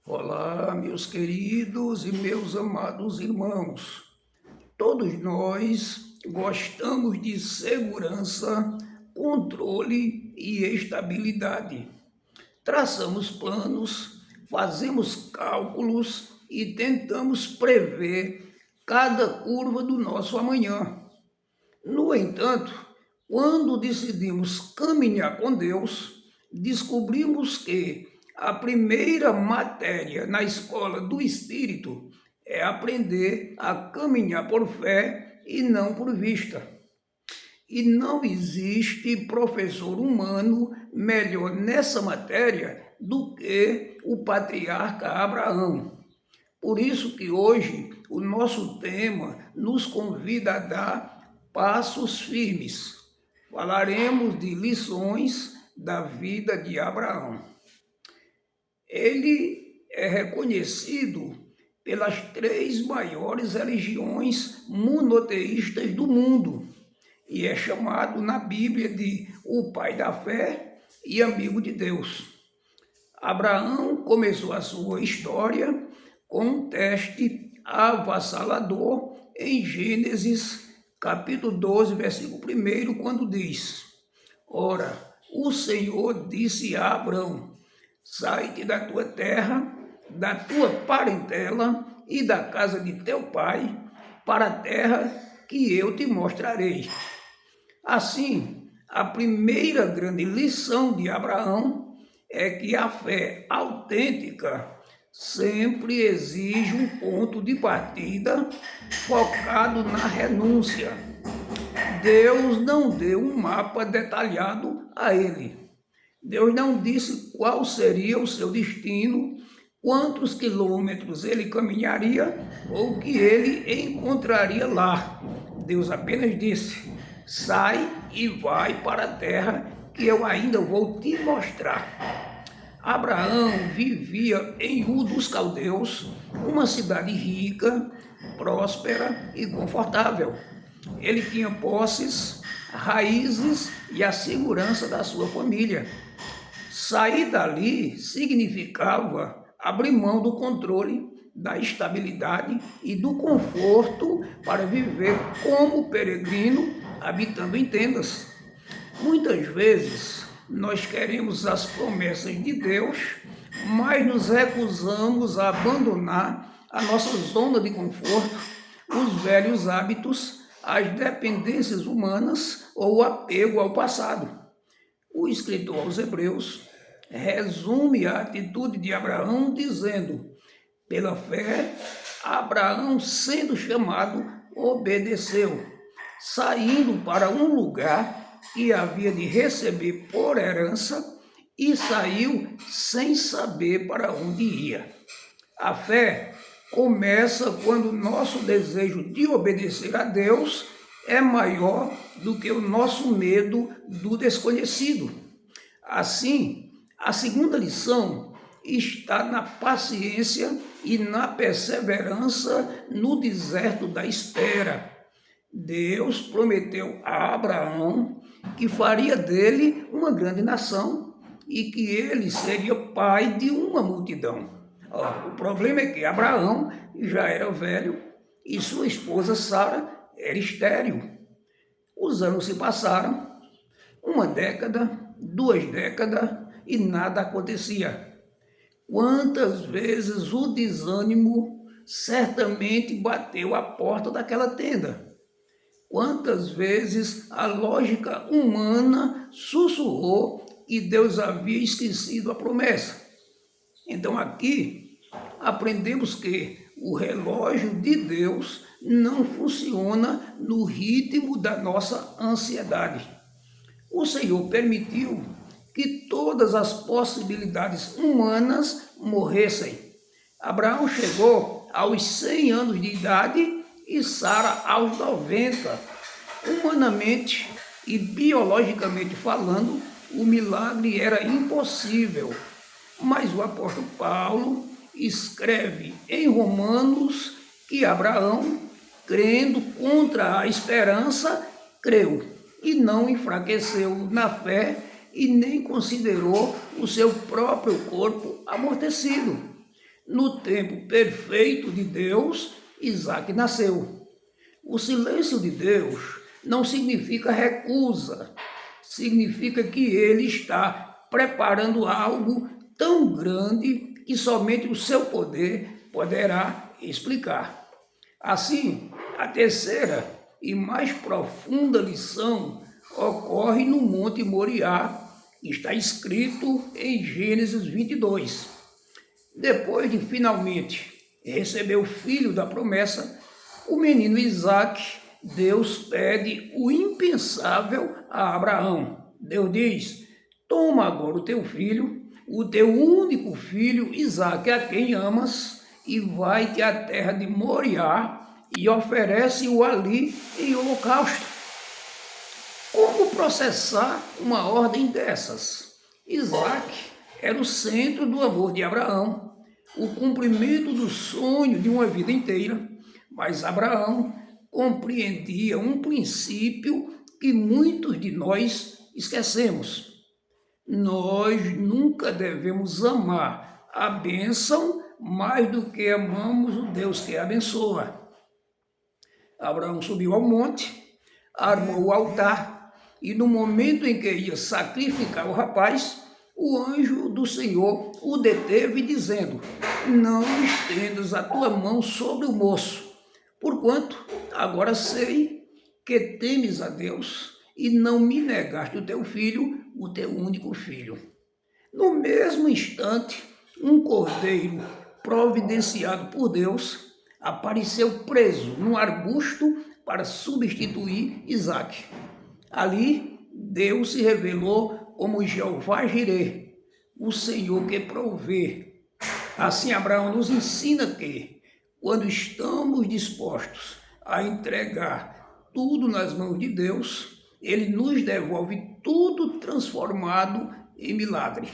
Olá, meus queridos e meus amados irmãos. Todos nós gostamos de segurança, controle e estabilidade. Traçamos planos, fazemos cálculos e tentamos prever cada curva do nosso amanhã. No entanto, quando decidimos caminhar com Deus, descobrimos que a primeira matéria na escola do Espírito é aprender a caminhar por fé e não por vista. E não existe professor humano melhor nessa matéria do que o patriarca Abraão. Por isso que hoje o nosso tema nos convida a dar passos firmes. Falaremos de lições da vida de Abraão. Ele é reconhecido pelas três maiores religiões monoteístas do mundo e é chamado na Bíblia de o pai da fé e amigo de Deus. Abraão começou a sua história com um teste avassalador em Gênesis capítulo 12, versículo 1, quando diz: Ora, o Senhor disse a Abraão: sai-te da tua terra, da tua parentela e da casa de teu pai, para a terra que eu te mostrarei. Assim, a primeira grande lição de Abraão é que a fé autêntica sempre exige um ponto de partida focado na renúncia. Deus não deu um mapa detalhado a ele. Deus não disse qual seria o seu destino, quantos quilômetros ele caminharia ou o que ele encontraria lá. Deus apenas disse: sai e vai para a terra que eu ainda vou te mostrar. Abraão vivia em Ur dos Caldeus, uma cidade rica, próspera e confortável. Ele tinha posses, raízes e a segurança da sua família. Sair dali significava abrir mão do controle, da estabilidade e do conforto para viver como peregrino, habitando em tendas. Muitas vezes nós queremos as promessas de Deus, mas nos recusamos a abandonar a nossa zona de conforto, os velhos hábitos, as dependências humanas ou o apego ao passado. O escritor aos Hebreus resume a atitude de Abraão dizendo: pela fé, Abraão, sendo chamado, obedeceu, saindo para um lugar que havia de receber por herança e saiu sem saber para onde ia. A fé começa quando o nosso desejo de obedecer a Deus é maior do que o nosso medo do desconhecido. Assim, a segunda lição está na paciência e na perseverança no deserto da espera. Deus prometeu a Abraão que faria dele uma grande nação e que ele seria pai de uma multidão. O problema é que Abraão já era velho e sua esposa Sara era estéril. Os anos se passaram, uma década, 2 décadas e nada acontecia. Quantas vezes o desânimo certamente bateu à porta daquela tenda? Quantas vezes a lógica humana sussurrou que Deus havia esquecido a promessa? Então aqui aprendemos que o relógio de Deus não funciona no ritmo da nossa ansiedade. O Senhor permitiu que todas as possibilidades humanas morressem. Abraão chegou aos 100 anos de idade e Sara aos 90. Humanamente e biologicamente falando, o milagre era impossível. Mas o apóstolo Paulo escreve em Romanos que Abraão, crendo contra a esperança, creu e não enfraqueceu na fé e nem considerou o seu próprio corpo amortecido. No tempo perfeito de Deus, Isaac nasceu. O silêncio de Deus não significa recusa, significa que ele está preparando algo tão grande que somente o seu poder poderá explicar. Assim, a terceira e mais profunda lição ocorre no Monte Moriá, que está escrito em Gênesis 22. Depois de finalmente receber o filho da promessa, o menino Isaac, Deus pede o impensável a Abraão. Deus diz: toma agora o teu filho, o teu único filho, Isaac, a quem amas, e vai-te à terra de Moriá e oferece-o ali em holocausto. Como processar uma ordem dessas? Isaac era o centro do amor de Abraão, o cumprimento do sonho de uma vida inteira, mas Abraão compreendia um princípio que muitos de nós esquecemos. Nós nunca devemos amar a bênção mais do que amamos o Deus que abençoa. Abraão subiu ao monte, armou o altar e no momento em que ia sacrificar o rapaz, o anjo do Senhor o deteve dizendo: não estendas a tua mão sobre o moço, porquanto agora sei que temes a Deus e não me negaste o teu filho, o teu único filho. No mesmo instante, um cordeiro providenciado por Deus apareceu preso num arbusto para substituir Isaac. Ali, Deus se revelou como Jeová Jireh, o Senhor que provê. Assim, Abraão nos ensina que, quando estamos dispostos a entregar tudo nas mãos de Deus, Ele nos devolve tudo transformado em milagre.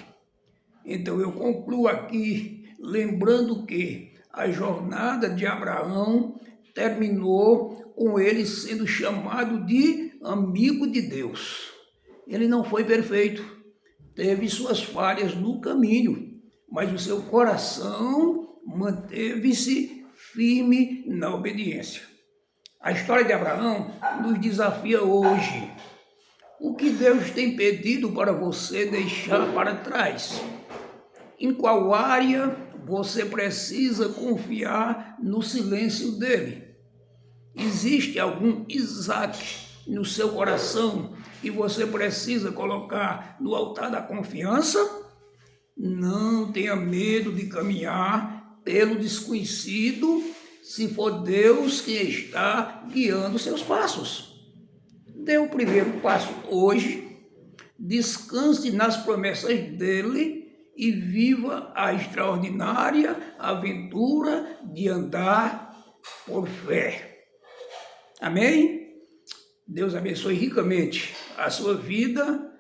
Então eu concluo aqui lembrando que a jornada de Abraão terminou com ele sendo chamado de amigo de Deus. Ele não foi perfeito, teve suas falhas no caminho, mas o seu coração manteve-se firme na obediência. A história de Abraão nos desafia hoje. O que Deus tem pedido para você deixar para trás? Em qual área você precisa confiar no silêncio dele? Existe algum Isaac no seu coração que você precisa colocar no altar da confiança? Não tenha medo de caminhar pelo desconhecido, se for Deus quem está guiando seus passos. Dê o primeiro passo hoje, descanse nas promessas dele e viva a extraordinária aventura de andar por fé. Amém? Deus abençoe ricamente a sua vida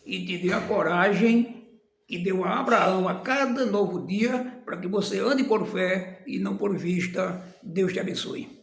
e te dê a coragem que deu a Abraão a cada novo dia para que você ande por fé e não por vista. Deus te abençoe.